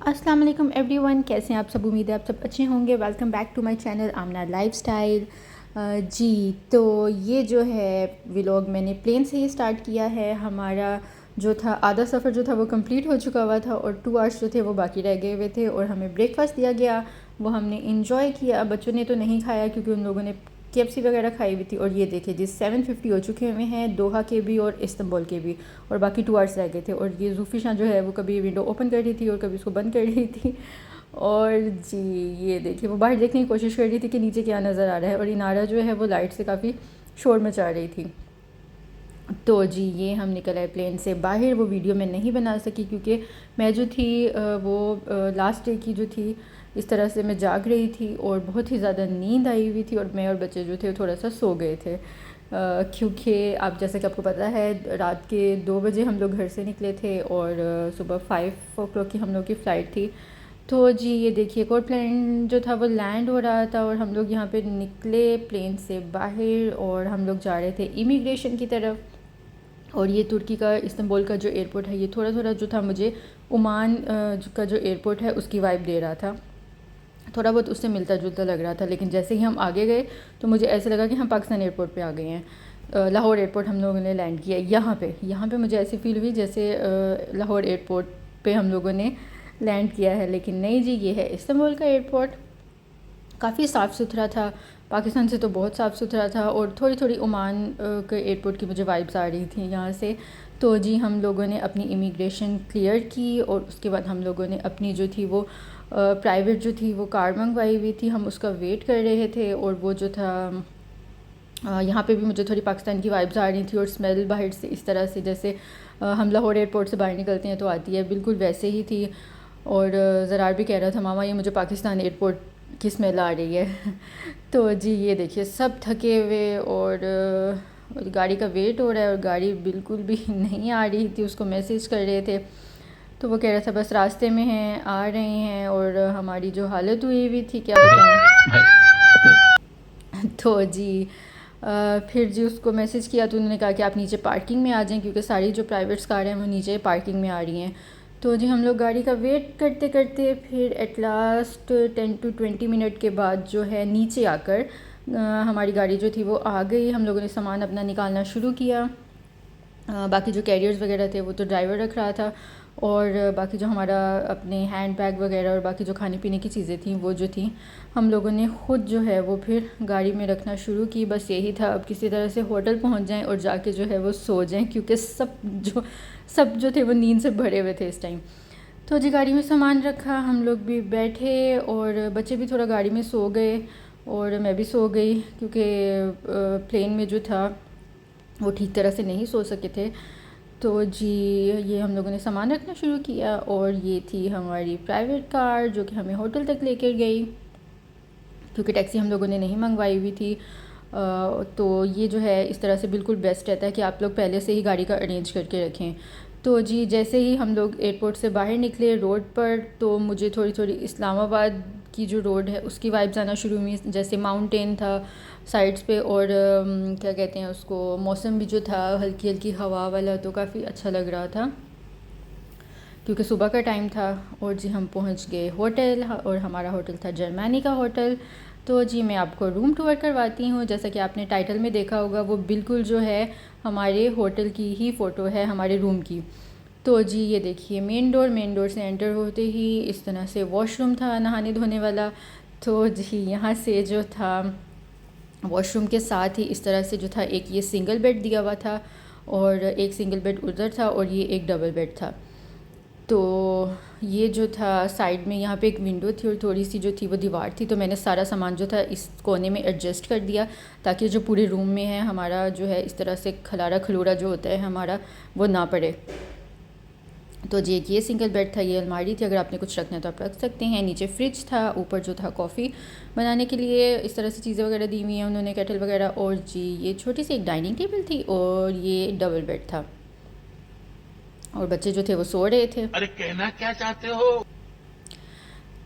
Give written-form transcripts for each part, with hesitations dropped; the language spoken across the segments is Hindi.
अस्सलाम वालेकुम एवरीवन, कैसे हैं आप सब। उम्मीद है आप सब अच्छे होंगे। Welcome back to my channel Aamna lifestyle. जी, तो ये जो है व्लॉग मैंने प्लेन से ही स्टार्ट किया है। हमारा जो था आधा सफ़र जो था वो कंप्लीट हो चुका हुआ था और 2 आवर्स जो थे वो बाकी रह गए हुए थे और हमें ब्रेकफास्ट दिया गया। वो हमने इंजॉय किया। बच्चों ने तो नहीं खाया क्योंकि उन लोगों ने KFC वगैरह खाई हुई थी। और ये देखिए जी 7:50 हो चुके हुए हैं, दोहा के भी और इस्तांबुल के भी, और बाकी 2 आवर्स रह गए थे। और ये ज़ूफ़ी शाह जो है वो कभी विंडो ओपन कर रही थी और कभी उसको बंद कर रही थी। और जी ये देखिए वो बाहर देखने की कोशिश कर रही थी कि नीचे क्या नज़र आ रहा है, और इनारा जो है वो लाइट से काफ़ी शोर मचा रही थी। तो जी ये हम निकल आए प्लेन से बाहर। वो वीडियो मैं नहीं बना सकी क्योंकि मैं जो थी वो लास्ट डे की जो थी, इस तरह से मैं जाग रही थी और बहुत ही ज़्यादा नींद आई हुई थी और मैं और बच्चे जो थे थोड़ा सा सो गए थे। क्योंकि आप जैसे कि आपको पता है रात के 2 बजे हम लोग घर से निकले थे और सुबह 5 o'clock की हम लोग की फ़्लाइट थी। तो जी ये देखिए एक और प्लेन जो था वो लैंड हो रहा था और हम लोग यहाँ पे निकले प्लेन से बाहर और हम लोग जा रहे थे इमिग्रेशन की तरफ। और ये तुर्की का इस्तांबुल का जो एयरपोर्ट है ये थोड़ा थोड़ा जो था मुझे ओमान का जो एयरपोर्ट है उसकी वाइब दे रहा था, थोड़ा बहुत उससे मिलता जुलता लग रहा था। लेकिन जैसे ही हम आगे गए तो मुझे ऐसा लगा कि हम पाकिस्तान एयरपोर्ट पे आ गए हैं। लाहौर एयरपोर्ट हम लोगों ने लैंड किया। यहाँ पे मुझे ऐसी फील हुई जैसे लाहौर एयरपोर्ट पे हम लोगों ने लैंड किया है, लेकिन नहीं जी ये है इस्तांबुल का एयरपोर्ट। काफ़ी साफ़ सुथरा था, पाकिस्तान से तो बहुत साफ़ सुथरा था। और थोड़ी थोड़ी ओमान के एयरपोर्ट की मुझे वाइब्स आ रही थी यहाँ से। तो जी हम लोगों ने अपनी इमिग्रेशन क्लियर की और उसके बाद हम लोगों ने अपनी जो थी वो प्राइवेट जो थी वो कार मंगवाई हुई थी, हम उसका वेट कर रहे थे। और वो जो था यहाँ पे भी मुझे थोड़ी पाकिस्तान की वाइब्स आ रही थी और स्मेल बाहर से इस तरह से जैसे हम लाहौर एयरपोर्ट से बाहर निकलते हैं तो आती है, बिल्कुल वैसे ही थी। और ज़रार भी कह रहा था मामा ये मुझे पाकिस्तान एयरपोर्ट की स्मेल आ रही है। तो जी ये देखिए सब थके हुए और गाड़ी का वेट हो रहा है और गाड़ी बिल्कुल भी नहीं आ रही थी। उसको मैसेज कर रहे थे तो वो कह रहा था बस रास्ते में हैं, आ रहे हैं। और हमारी जो हालत हुई हुई थी क्या बताऊँ। तो जी फिर जी उसको मैसेज किया तो उन्होंने कहा कि आप नीचे पार्किंग में आ जाएं क्योंकि सारी जो प्राइवेट्स कार हैं वो नीचे पार्किंग में आ रही हैं। तो जी हम लोग गाड़ी का वेट करते करते फिर एट लास्ट 10 to 20 मिनट के बाद जो है नीचे आकर हमारी गाड़ी जो थी वो आ गई। हम लोगों ने सामान अपना निकालना शुरू किया। बाकी जो कैरियर्स वगैरह थे वो तो ड्राइवर रख रहा था और बाकी जो हमारा अपने हैंड बैग वगैरह और बाकी जो खाने पीने की चीज़ें थी वो जो थी हम लोगों ने ख़ुद जो है वो फिर गाड़ी में रखना शुरू की। बस यही था अब किसी तरह से होटल पहुंच जाएं और जाके जो है वो सो जाएं क्योंकि सब जो थे वो नींद से भरे हुए थे इस टाइम। तो जी गाड़ी में सामान रखा, हम लोग भी बैठे और बच्चे भी थोड़ा गाड़ी में सो गए और मैं भी सो गई क्योंकि प्लेन में जो था वो ठीक तरह से नहीं सो सके थे। तो जी ये हम लोगों ने सामान रखना शुरू किया और ये थी हमारी प्राइवेट कार जो कि हमें होटल तक लेकर गई क्योंकि टैक्सी हम लोगों ने नहीं मंगवाई हुई थी। तो ये जो है इस तरह से बिल्कुल बेस्ट रहता है कि आप लोग पहले से ही गाड़ी का अरेंज करके रखें। तो जी जैसे ही हम लोग एयरपोर्ट से बाहर निकले रोड पर तो मुझे थोड़ी थोड़ी इस्लामाबाद की जो रोड है उसकी वाइब्स आना शुरू हुई, जैसे माउंटेन था साइड्स पे और क्या कहते हैं उसको, मौसम भी जो था हल्की हल्की हवा वाला, तो काफ़ी अच्छा लग रहा था क्योंकि सुबह का टाइम था। और जी हम पहुंच गए होटल और हमारा होटल था जर्मनी का होटल। तो जी मैं आपको रूम टूर करवाती हूँ। जैसा कि आपने टाइटल में देखा होगा वो बिल्कुल जो है हमारे होटल की ही फ़ोटो है हमारे रूम की। तो जी ये देखिए मेन डोर से एंटर होते ही इस तरह से वॉशरूम था नहाने धोने वाला। तो जी यहाँ से जो था वॉशरूम के साथ ही इस तरह से जो था एक ये सिंगल बेड दिया हुआ था और एक सिंगल बेड उधर था और ये एक डबल बेड था। तो ये जो था साइड में यहाँ पे एक विंडो थी और थोड़ी सी जो थी वो दीवार थी, तो मैंने सारा सामान जो था इस कोने में एडजस्ट कर दिया ताकि जो पूरे रूम में है हमारा जो है इस तरह से खलारा खलूरा जो होता है हमारा वो ना पड़े। तो जी एक ये सिंगल बेड था, ये अलमारी थी, अगर आपने कुछ रखना है तो आप रख सकते हैं। नीचे फ्रिज था, ऊपर जो था कॉफ़ी बनाने के लिए इस तरह से चीज़ें वगैरह दी हुई हैं उन्होंने, केटल वगैरह। और जी ये छोटी सी एक डाइनिंग टेबल थी और ये डबल बेड था और बच्चे जो थे वो सो रहे थे। अरे कहना क्या चाहते हो।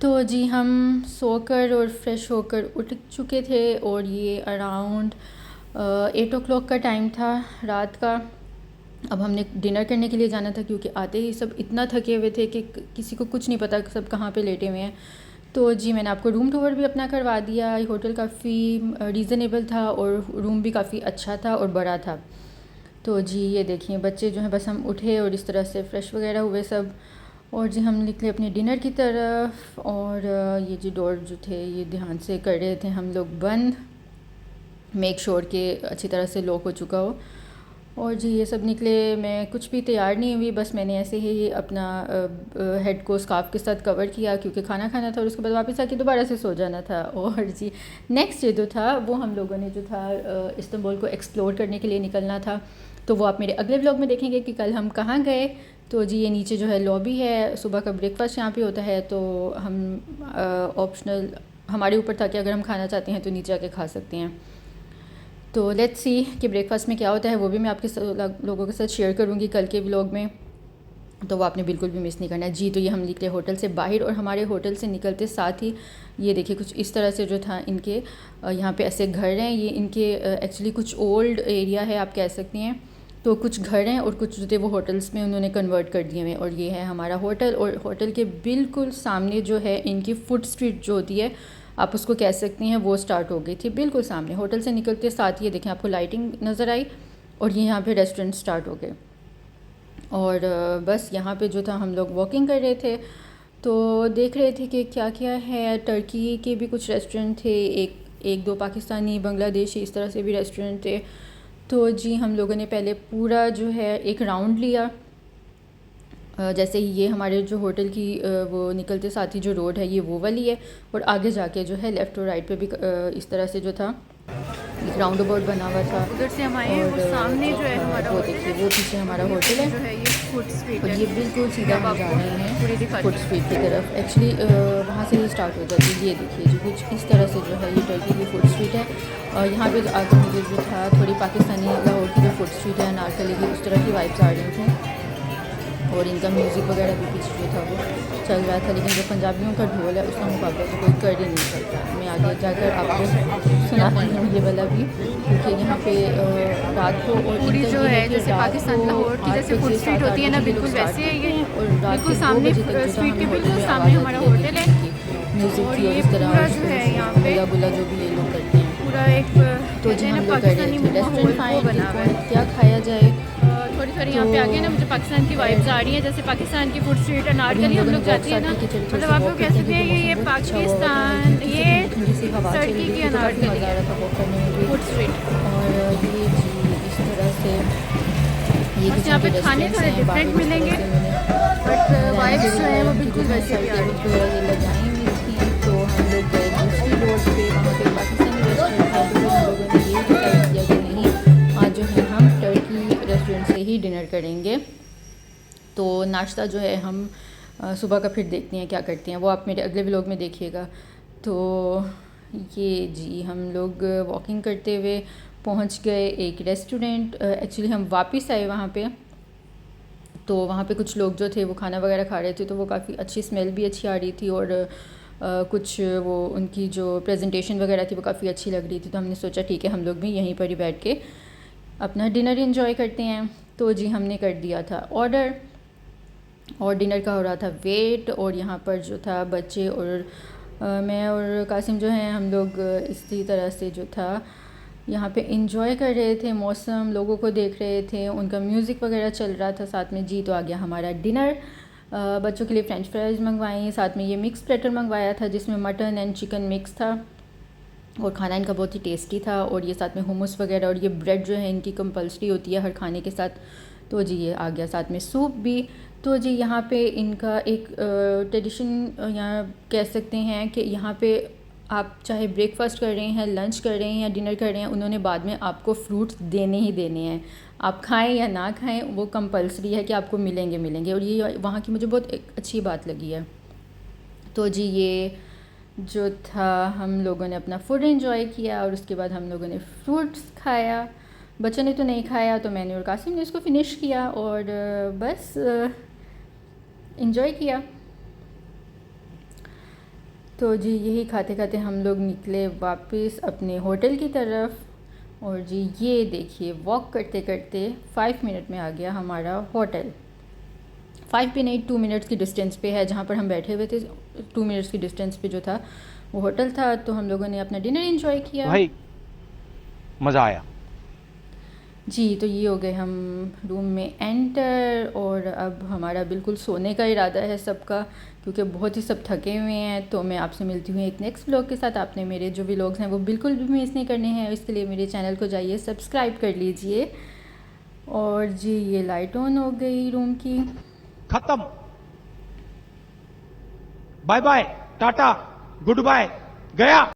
तो जी हम सोकर और फ्रेश होकर उठ चुके थे और ये अराउंड 8 o'clock का टाइम था रात का। अब हमने डिनर करने के लिए जाना था, क्योंकि आते ही सब इतना थके हुए थे कि किसी को कुछ नहीं पता सब कहाँ पे लेटे हुए हैं। तो जी मैंने आपको रूम टूर भी अपना करवा दिया। होटल काफ़ी रीज़नेबल था और रूम भी काफ़ी अच्छा था और बड़ा था। तो जी ये देखिए बच्चे जो हैं, बस हम उठे और इस तरह से फ़्रेश वगैरह हुए सब, और जी हम निकले अपने डिनर की तरफ। और ये जी डोर जो थे ये ध्यान से कर रहे थे हम लोग बंद, मेक श्योर के अच्छी तरह से लॉक हो चुका हो। और जी ये सब निकले, मैं कुछ भी तैयार नहीं हुई, बस मैंने ऐसे ही अपना हेड को स्कार्फ के साथ कवर किया, क्योंकि खाना खाना था और उसके बाद वापस आके दोबारा से सो जाना था। और जी नेक्स्ट डे जो था वो हम लोगों ने जो था इस्तांबुल को एक्सप्लोर करने के लिए निकलना था। तो वो आप मेरे अगले व्लॉग में देखेंगे कि कल हम कहाँ गए। तो जी ये नीचे जो है लॉबी है, सुबह का ब्रेकफास्ट यहाँ पे होता है। तो हम ऑप्शनल हमारे ऊपर था कि अगर हम खाना चाहते हैं तो नीचे आके खा सकते हैं। तो लेट्स सी कि ब्रेकफास्ट में क्या होता है, वो भी मैं आपके लोगों के साथ शेयर करूँगी कल के व्लॉग में, तो वो आपने बिल्कुल भी मिस नहीं करना है। जी तो ये हम निकले होटल से बाहर, और हमारे होटल से निकलते साथ ही ये देखिए कुछ इस तरह से जो था इनके यहाँ पे ऐसे घर हैं। ये इनके एक्चुअली कुछ ओल्ड एरिया है आप कह सकती हैं। तो कुछ घर हैं और कुछ जो थे वो होटल्स में उन्होंने कन्वर्ट कर दिए हुए। और ये है हमारा होटल, और होटल के बिल्कुल सामने जो है इनकी फूड स्ट्रीट जो होती है आप उसको कह सकती हैं, वो स्टार्ट हो गई थी बिल्कुल सामने। होटल से निकलते साथ ये देखें आपको लाइटिंग नज़र आई, और ये यहाँ पे रेस्टोरेंट स्टार्ट हो गए। और बस यहाँ पे जो था हम लोग वॉकिंग कर रहे थे, तो देख रहे थे कि क्या क्या है। टर्की के भी कुछ रेस्टोरेंट थे, एक दो पाकिस्तानी बांग्लादेशी इस तरह से भी रेस्टोरेंट थे। तो जी हम लोगों ने पहले पूरा जो है एक राउंड लिया। जैसे ही ये हमारे जो होटल की वो निकलते साथ ही जो रोड है ये वो वाली है, और आगे जाके जो है लेफ़्ट और राइट पे भी इस तरह से जो था एक राउंड अबाउट बना हुआ था। उधर से हम आए, वो सामने जो है हमारा वो देखिए वो पीछे हमारा होटल है, जो है ये फूड स्ट्रीट और है। ये बिल्कुल सीधा हम जा रहे हैं पूरी दिखा फूड स्ट्रीट की तरफ। एक्चुअली वहाँ से ही स्टार्ट हो जाती है। ये देखिए जी कुछ इस तरह से जो है ये टर्की की फूड स्ट्रीट है। और यहाँ पे आगे मुझे जो था थोड़ी पाकिस्तानी लाहौर की जो फूड स्ट्रीट है अनारकली की, उस तरह की वाइब्स आ रही थी। और इनका म्यूज़िक वगैरह भी पीछे जो था वो चल रहा था, लेकिन जो पंजाबियों का ढोल है उसका मुकाबला तो कोई कर ही नहीं सकता। मैं आगे जाकर आपको सुनाती हूँ ये वाला भी, क्योंकि यहाँ पे रात को और पूरी जो है जैसे पाकिस्तान लाहौर की जैसे फूड स्ट्रीट होती है ना, बिल्कुल वैसे है ये। और रात बिल्कुल के 2 सामने बजे तक जो था स्ट्रीट के हमें बिल्कुल होटल में सामने आवाज़ हमारा आती होटल है। म्यूज़िक और की, और ये इस तरह पूरा जो है यहाँ पे बुला बुला जो भी ये लोग करते हैं। पूरा एक तो जी हम लोग कर रहे पाकिस्तानी थे माहौल रेस्टोरेंट वो बना हुआ है। क्या खाया जाए। थोड़ी थोड़ी यहाँ पे आगे ना मुझे पाकिस्तान की वाइब्स आ रही हैं, जैसे पाकिस्तान की फूड स्ट्रीट अनारकली हम लोग जाते हैं ना, मतलब आप लोग कह सकते हैं ये पाकिस्तान, ये टर्की की अनारकली है फूड स्ट्रीट। और ये जी इस तरह से ये बस यहाँ पे खाने थोड़े डिफरेंट मिलेंगे, बट वाइब्स जो है वो बिल्कुल वैसे ही आ रही है। लगाई हुई थी। तो हम लोग गए दूसरी रोड पे, वहाँ पे पाकिस्तानी रेस्टोरेंट था, तो हम लोगों ने ये डिसाइड किया कि नहीं आज जो है हम टर्की रेस्टोरेंट से ही डिनर करेंगे। तो नाश्ता जो है हम सुबह का फिर देखते हैं क्या करते हैं, वो आप मेरे अगले व्लॉग में देखिएगा। तो ये जी हम लोग वॉकिंग करते हुए पहुंच गए एक रेस्टोरेंट। एक्चुअली हम वापस आए वहाँ पे, तो वहाँ पे कुछ लोग जो थे वो खाना वगैरह खा रहे थे, तो वो काफ़ी अच्छी स्मेल भी अच्छी आ रही थी, और कुछ वो उनकी जो प्रेजेंटेशन वगैरह थी वो काफ़ी अच्छी लग रही थी। तो हमने सोचा ठीक है हम लोग भी यहीं पर ही बैठ के अपना डिनर एंजॉय करते हैं। तो जी हमने कर दिया था ऑर्डर, और डिनर का हो रहा था वेट। और यहाँ पर जो था बच्चे और मैं और कासिम जो हैं हम लोग इसी तरह से जो था यहाँ पे इंजॉय कर रहे थे, मौसम लोगों को देख रहे थे, उनका म्यूज़िक वगैरह चल रहा था साथ में। जी तो आ गया हमारा डिनर। बच्चों के लिए फ़्रेंच फ्राइज़ मंगवाई, साथ में ये मिक्स प्लेटर मंगवाया था जिसमें मटन एंड चिकन मिक्स था, और खाना इनका बहुत ही टेस्टी था। और ये साथ में हुमस वगैरह, और ये ब्रेड जो है इनकी कंपल्सरी होती है हर खाने के साथ। तो जी ये आ गया साथ में सूप भी। तो जी यहाँ पे इनका एक ट्रेडिशन यहाँ कह सकते हैं कि यहाँ पे आप चाहे ब्रेकफास्ट कर रहे हैं, लंच कर रहे हैं या डिनर कर रहे हैं, उन्होंने बाद में आपको फ्रूट्स देने ही देने हैं। आप खाएं या ना खाएं वो कंपल्सरी है कि आपको मिलेंगे मिलेंगे, और ये वहाँ की मुझे बहुत एक अच्छी बात लगी है। तो जी ये जो था हम लोगों ने अपना फूड एंजॉय किया, और उसके बाद हम लोगों ने फ्रूट्स खाया। बच्चों ने तो नहीं खाया, तो मैंने और कासिम ने इसको फिनिश किया, और बस एंजॉय किया। तो जी यही खाते खाते हम लोग निकले वापस अपने होटल की तरफ। और जी ये देखिए वॉक करते करते 5 मिनट में आ गया हमारा होटल। 5 भी नहीं, 2 मिनट्स की डिस्टेंस पे है जहाँ पर हम बैठे हुए थे। 2 मिनट्स की डिस्टेंस पे जो था वो होटल था। तो हम लोगों ने अपना डिनर एंजॉय किया। भाई मज़ा आया। जी तो ये हो गए हम रूम में एंटर, और अब हमारा बिल्कुल सोने का इरादा है सबका, क्योंकि बहुत ही सब थके हुए हैं। तो मैं आपसे मिलती हूँ एक नेक्स्ट व्लॉग के साथ। आपने मेरे जो व्लॉग्स हैं वो बिल्कुल भी मिस नहीं करने हैं, इसके लिए मेरे चैनल को जाइए सब्सक्राइब कर लीजिए। और जी ये लाइट ऑन हो गई रूम की। खत्म। बाय बाय, टाटा, गुड बाय, गया।